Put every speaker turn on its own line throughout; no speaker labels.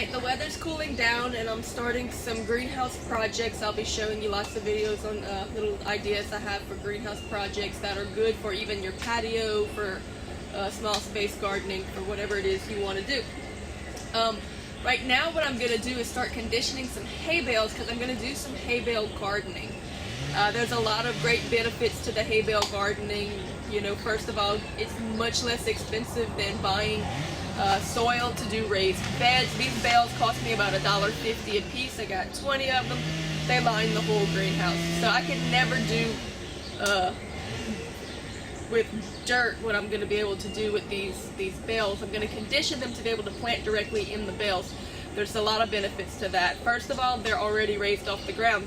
Alright, the weather's cooling down and I'm starting some greenhouse projects. I'll be showing you lots of videos on little ideas I have for greenhouse projects that are good for even your patio, for small space gardening, for whatever it is you want to do. Right now what I'm going to do is start conditioning some hay bales because I'm going to do some hay bale gardening. There's a lot of great benefits to the hay bale gardening. You know, first of all, it's much less expensive than buying soil to do raised beds. These bales cost me about $1.50 a piece. I got 20 of them. They line the whole greenhouse. So I can never do with dirt what I'm going to be able to do with these bales. I'm going to condition them to be able to plant directly in the bales. There's a lot of benefits to that. First of all, they're already raised off the ground.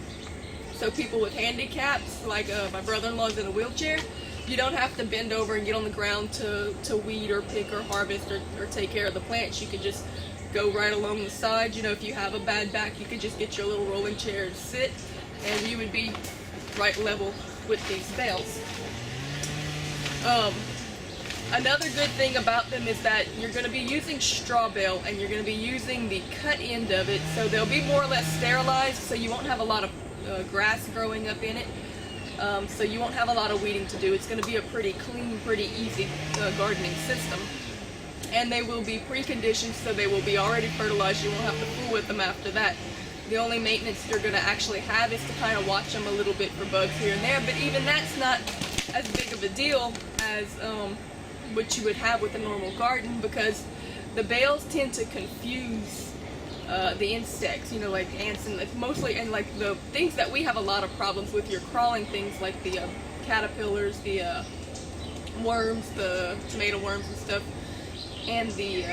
So people with handicaps, like my brother-in-law's in a wheelchair, you don't have to bend over and get on the ground to weed or pick or harvest or take care of the plants. You can just go right along the side. You know, if you have a bad back, you could just get your little rolling chair and sit, and you would be right level with these bales. Another good thing about them is that you're going to be using straw bale, and you're going to be using the cut end of it, so they'll be more or less sterilized, so you won't have a lot of grass growing up in it. So you won't have a lot of weeding to do. It's going to be a pretty clean, pretty easy gardening system. And they will be preconditioned, so they will be already fertilized. You won't have to fool with them after that. The only maintenance you're going to actually have is to kind of watch them a little bit for bugs here and there, but even that's not as big of a deal as what you would have with a normal garden, because the bales tend to confuse the insects, you know, like ants, and it's mostly, and like the things that we have a lot of problems with, your crawling things like the caterpillars, the worms, the tomato worms and stuff, and the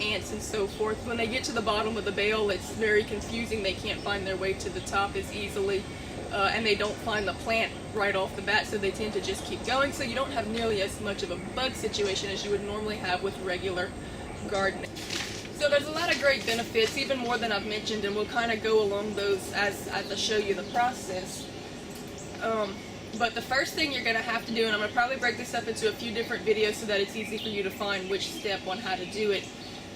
ants and so forth. When they get to the bottom of the bale, it's very confusing. They can't find their way to the top as easily, and they don't find the plant right off the bat, so they tend to just keep going, so you don't have nearly as much of a bug situation as you would normally have with regular gardening. So there's a lot of great benefits, even more than I've mentioned, and we'll kind of go along those as I show you the process. But the first thing you're going to have to do, and I'm going to probably break this up into a few different videos so that it's easy for you to find which step on how to do it.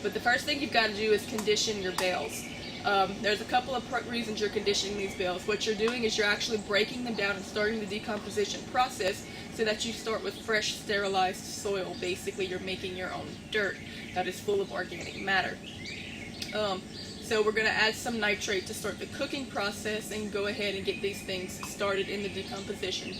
But the first thing you've got to do is condition your bales. There's a couple of reasons you're conditioning these bales. What you're doing is you're actually breaking them down and starting the decomposition process so that you start with fresh, sterilized soil. Basically, you're making your own dirt that is full of organic matter. So we're going to add some nitrate to start the cooking process and go ahead and get these things started in the decomposition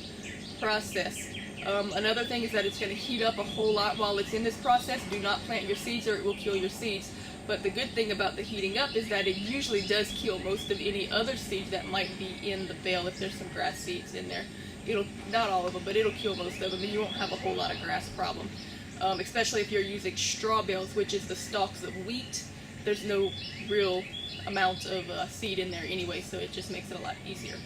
process. Another thing is that it's going to heat up a whole lot while it's in this process. Do not plant your seeds or it will kill your seeds. But the good thing about the heating up is that it usually does kill most of any other seeds that might be in the bale. If there's some grass seeds in there, it'll, not all of them, but it'll kill most of them, and you won't have a whole lot of grass problem. Especially if you're using straw bales, which is the stalks of wheat. There's no real amount of seed in there anyway, so it just makes it a lot easier.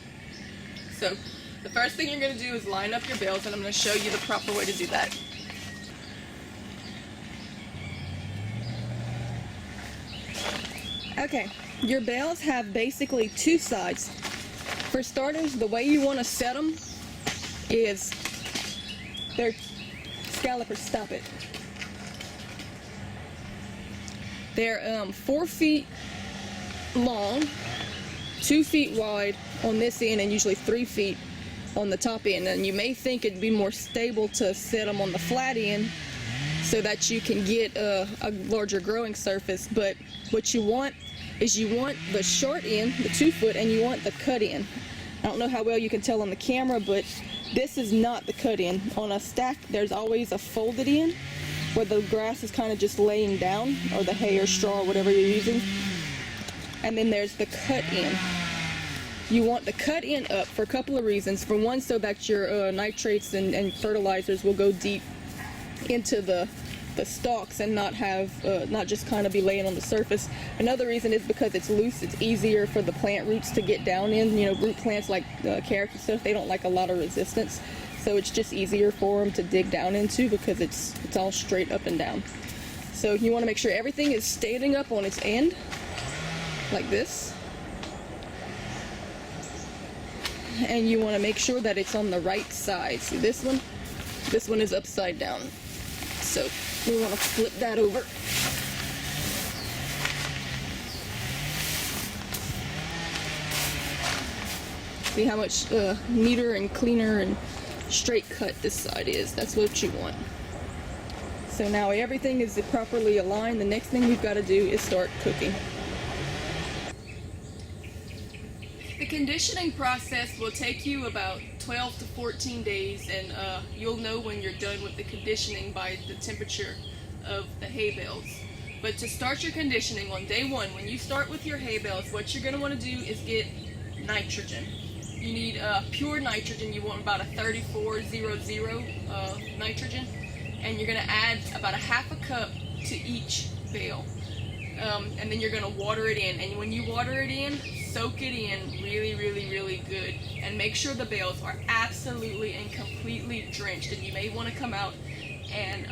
So the first thing you're going to do is line up your bales, and I'm going to show you the proper way to do that. Okay, your bales have basically two sides. For starters, the way you want to set them is they're scallopers. Stop it. They're 4 feet long, 2 feet wide on this end, and usually 3 feet on the top end. And you may think it'd be more stable to set them on the flat end so that you can get a larger growing surface. But what you want is you want the short end, the 2 foot, and you want the cut end. I don't know how well you can tell on the camera, but this is not the cut end. On a stack, there's always a folded end where the grass is kind of just laying down, or the hay or straw, or whatever you're using. And then there's the cut end. You want the cut end up for a couple of reasons. For one, so that your nitrates and fertilizers will go deep into the stalks and not just kind of be laying on the surface. Another reason is because it's loose. It's easier for the plant roots to get down in. You know, root plants like carrots and stuff, they don't like a lot of resistance. So it's just easier for them to dig down into because it's all straight up and down. So you want to make sure everything is standing up on its end, like this. And you want to make sure that it's on the right side. See this one? This one is upside down. So we want to flip that over. See how much neater and cleaner and straight cut this side is. That's what you want. So now everything is properly aligned. The next thing we've got to do is start cooking. The conditioning process will take you about 12 to 14 days, and you'll know when you're done with the conditioning by the temperature of the hay bales. But to start your conditioning on day one, when you start with your hay bales, what you're going to want to do is get nitrogen. You need pure nitrogen. You want about a 3400 nitrogen, and you're going to add about a half a cup to each bale. And then you're going to water it in, and when you water it in, soak it in really good, and make sure the bales are absolutely and completely drenched. And you may want to come out and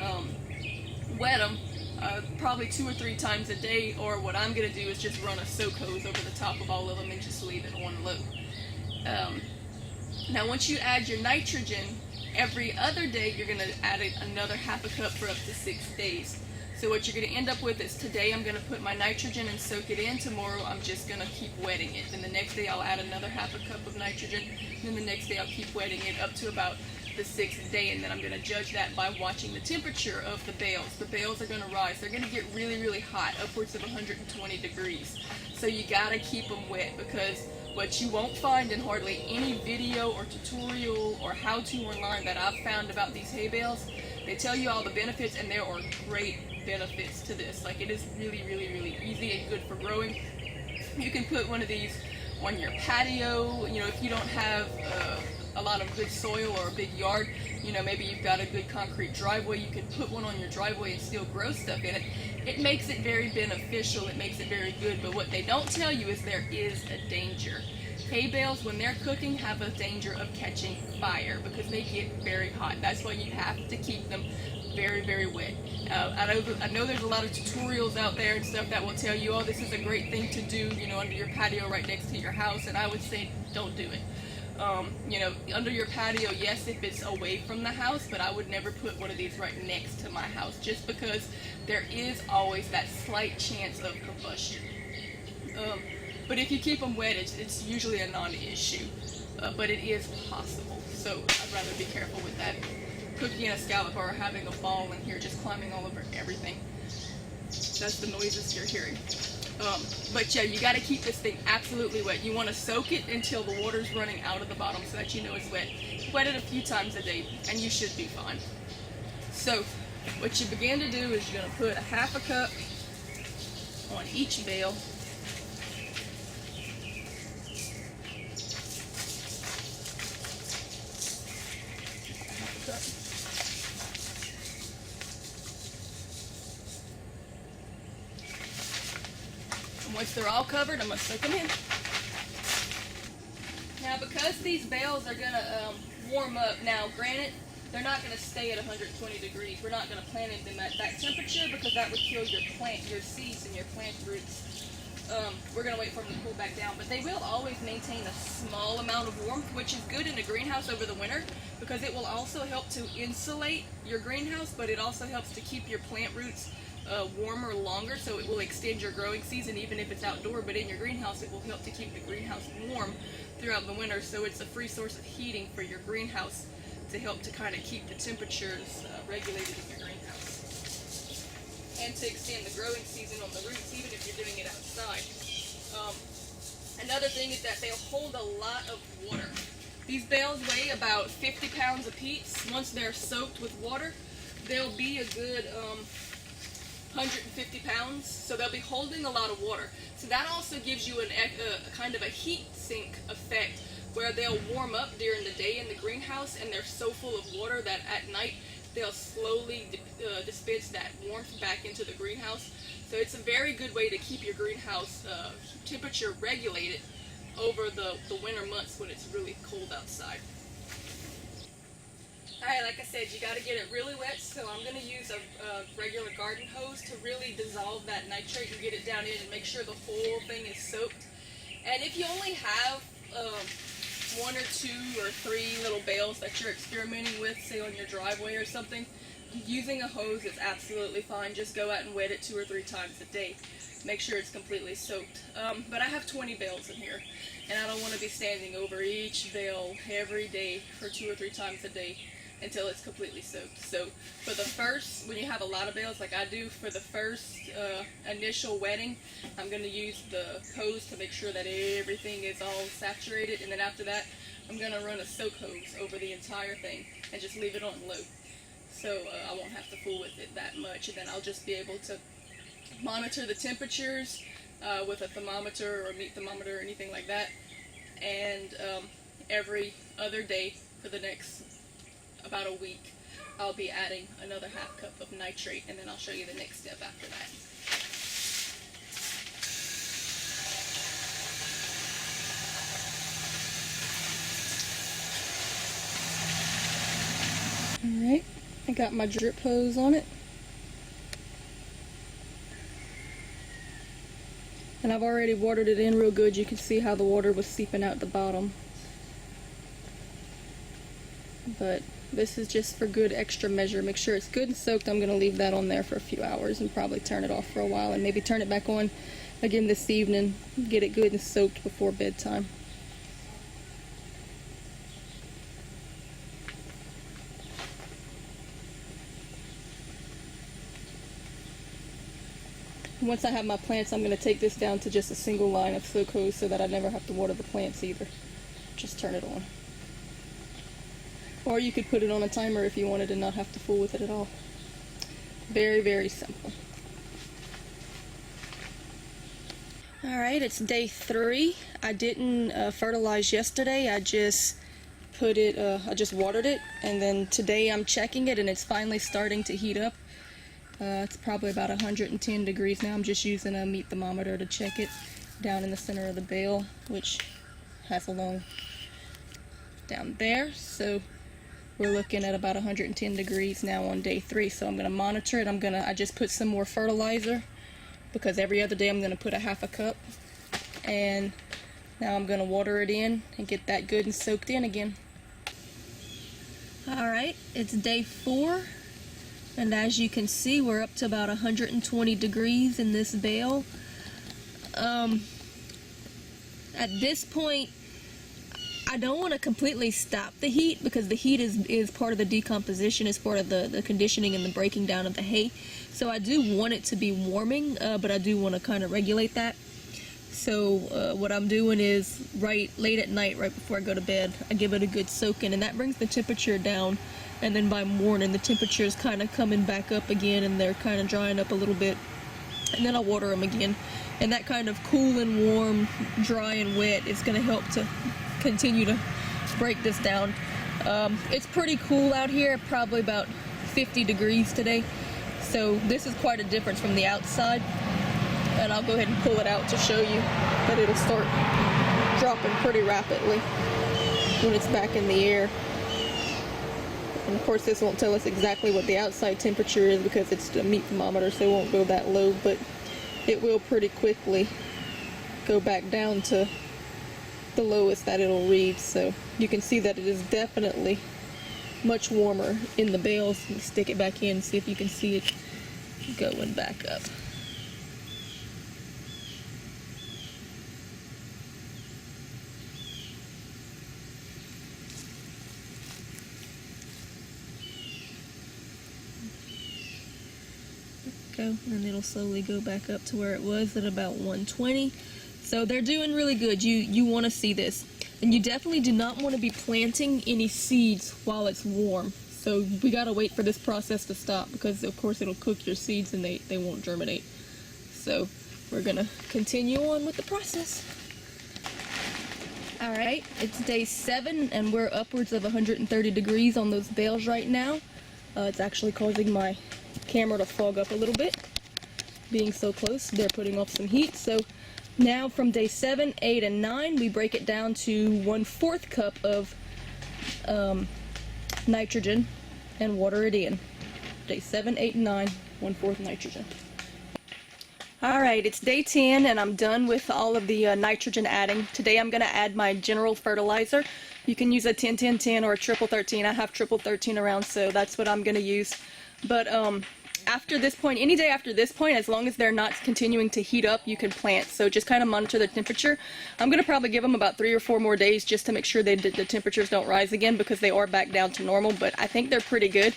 wet them probably 2 or 3 times a day, or what I'm going to do is just run a soak hose over the top of all of them and just leave it on low. Now once you add your nitrogen, every other day you're going to add another half a cup for up to 6 days. So what you're going to end up with is, today I'm going to put my nitrogen and soak it in. Tomorrow I'm just going to keep wetting it. Then the next day I'll add another half a cup of nitrogen. And then the next day I'll keep wetting it up to about the 6th day. And then I'm going to judge that by watching the temperature of the bales. The bales are going to rise. They're going to get really hot, upwards of 120 degrees. So you got to keep them wet, because what you won't find in hardly any video or tutorial or how-to online that I've found about these hay bales, they tell you all the benefits, and there are great benefits to this. Like, it is really easy and good for growing. You can put one of these on your patio. You know, if you don't have a lot of good soil or a big yard, you know, maybe you've got a good concrete driveway, you can put one on your driveway and still grow stuff in it. It makes it very beneficial, it makes it very good, but what they don't tell you is there is a danger. Hay bales, when they're cooking, have a danger of catching fire because they get very hot. That's why you have to keep them very wet. I know there's a lot of tutorials out there and stuff that will tell you, oh, this is a great thing to do, you know, under your patio right next to your house, and I would say don't do it. You know, under your patio, yes, if it's away from the house, but I would never put one of these right next to my house, just because there is always that slight chance of combustion. But if you keep them wet, it's usually a non-issue, but it is possible, so I'd rather be careful with that. Cooking a scallop or having a ball in here just climbing all over everything. That's the noises you're hearing. But yeah, you got to keep this thing absolutely wet. You want to soak it until the water's running out of the bottom so that you know it's wet. Wet it a few times a day and you should be fine. So what you begin to do is you're going to put a half a cup on each bale. Once they're all covered, I'm going to soak them in. Now, because these bales are going to warm up, now granted, they're not going to stay at 120 degrees. We're not going to plant them at that temperature because that would kill your seeds and your plant roots. We're going to wait for them to cool back down, but they will always maintain a small amount of warmth, which is good in a greenhouse over the winter because it will also help to insulate your greenhouse, but it also helps to keep your plant roots warmer longer, so it will extend your growing season even if it's outdoor. But in your greenhouse, it will help to keep the greenhouse warm throughout the winter, so it's a free source of heating for your greenhouse to help to kind of keep the temperatures regulated in your greenhouse and to extend the growing season on the roots even if you're doing it outside. Another thing is that they'll hold a lot of water. These bales weigh about 50 pounds apiece. Once they're soaked with water, they'll be a good 150 pounds, so they'll be holding a lot of water. So that also gives you a kind of a heat sink effect where they'll warm up during the day in the greenhouse, and they're so full of water that at night they'll slowly dispense that warmth back into the greenhouse. So it's a very good way to keep your greenhouse temperature regulated over the winter months when it's really cold outside. Alright, like I said, you got to get it really wet, so I'm going to use a regular garden hose to really dissolve that nitrate and get it down in and make sure the whole thing is soaked. And if you only have 1 or 2 or 3 little bales that you're experimenting with, say on your driveway or something, using a hose is absolutely fine. Just go out and wet it 2 or 3 times a day. make sure it's completely soaked. But I have 20 bales in here, and I don't want to be standing over each bale every day for 2 or 3 times a day until it's completely soaked. So for the first, when you have a lot of bales like I do, for the first initial wetting, I'm going to use the hose to make sure that everything is all saturated, and then after that I'm going to run a soak hose over the entire thing and just leave it on low. So I won't have to fool with it that much, and then I'll just be able to monitor the temperatures with a thermometer or a meat thermometer or anything like that. And every other day for the next about a week, I'll be adding another half cup of nitrate, and then I'll show you the next step after that. Alright, I got my drip hose on it. And I've already watered it in real good. You can see how the water was seeping out the bottom. But this is just for good extra measure. Make sure it's good and soaked. I'm going to leave that on there for a few hours and probably turn it off for a while, and maybe turn it back on again this evening. Get it good and soaked before bedtime. Once I have my plants, I'm going to take this down to just a single line of soak hose so that I never have to water the plants either. Just turn it on. Or you could put it on a timer if you wanted to not have to fool with it at all. Very, very simple. Alright, it's day 3. I didn't fertilize yesterday. I just put it, I just watered it, and then today I'm checking it and it's finally starting to heat up. It's probably about 110 degrees now. I'm just using a meat thermometer to check it down in the center of the bale, which has a long down there. So we're looking at about 110 degrees now on day 3. So I'm going to monitor it. I just put some more fertilizer because every other day I'm going to put a half a cup. And now I'm going to water it in and get that good and soaked in again. Alright, it's day 4. And as you can see, we're up to about 120 degrees in this bale. At this point, I don't want to completely stop the heat because the heat is part of the decomposition, is part of the conditioning and the breaking down of the hay. So I do want it to be warming, but I do want to kind of regulate that. So what I'm doing is late at night, right before I go to bed, I give it a good soak in, and that brings the temperature down. And then by morning, the temperature is kind of coming back up again, and they're kind of drying up a little bit. And then I'll water them again. And that kind of cool and warm, dry and wet is going to help to continue to break this down. It's pretty cool out here, probably about 50 degrees today. So this is quite a difference from the outside. And I'll go ahead and pull it out to show you that it'll start dropping pretty rapidly when it's back in the air. And of course this won't tell us exactly what the outside temperature is because it's a meat thermometer, so it won't go that low, but it will pretty quickly go back down to the lowest that it'll read. So you can see that it is definitely much warmer in the bales. Stick it back in, see if you can see it going back up. And it'll slowly go back up to where it was at about 120. So they're doing really good. You want to see this, and you definitely do not want to be planting any seeds while it's warm. So we got to wait for this process to stop because of course it'll cook your seeds and they won't germinate. So we're gonna continue on with the process. Alright, it's day 7 and we're upwards of 130 degrees on those bales right now. It's actually causing my camera to fog up a little bit, being so close. They're putting off some heat. So now from day 7, 8, and 9 we break it down to 1/4 cup of nitrogen and water it in. Day 7, 8, and 9, 1/4 nitrogen. Alright, it's day 10 and I'm done with all of the nitrogen adding. Today I'm going to add my general fertilizer. You can use a 10-10-10 or a triple 13. I have triple 13 around, so that's what I'm going to use. But after this point, any day after this point, as long as they're not continuing to heat up, you can plant. So just kind of monitor the temperature. I'm going to probably give them about 3 or 4 more days just to make sure the temperatures don't rise again, because they are back down to normal, but I think they're pretty good.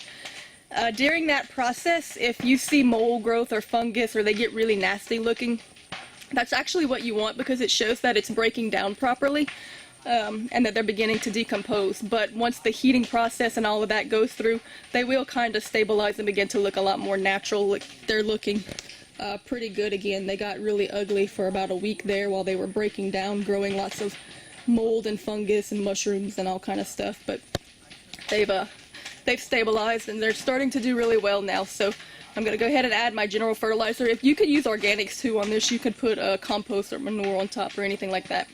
During that process, if you see mold growth or fungus, or they get really nasty looking, that's actually what you want, because it shows that it's breaking down properly. And that they're beginning to decompose. But once the heating process and all of that goes through, they will kind of stabilize and begin to look a lot more natural. Like, they're looking pretty good again. They got really ugly for about a week there while they were breaking down, growing lots of mold and fungus and mushrooms and all kind of stuff. But they've stabilized, and they're starting to do really well now. So I'm going to go ahead and add my general fertilizer. If you could use organics too on this, you could put compost or manure on top or anything like that.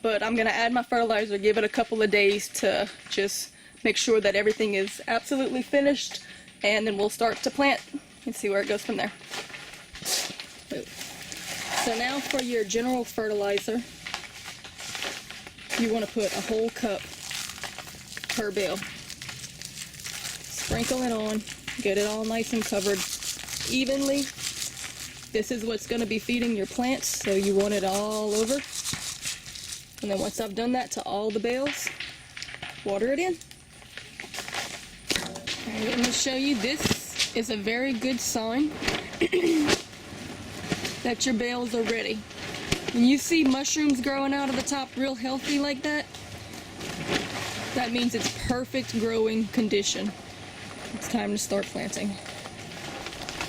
But I'm going to add my fertilizer, give it a couple of days to just make sure that everything is absolutely finished, and then we'll start to plant and see where it goes from there. So now for your general fertilizer, you want to put a whole cup per bale. Sprinkle it on, get it all nice and covered evenly. This is what's going to be feeding your plants, so you want it all over. And then once I've done that to all the bales, water it in. And let me show you, this is a very good sign that your bales are ready. When you see mushrooms growing out of the top real healthy like that, that means it's perfect growing condition. It's time to start planting.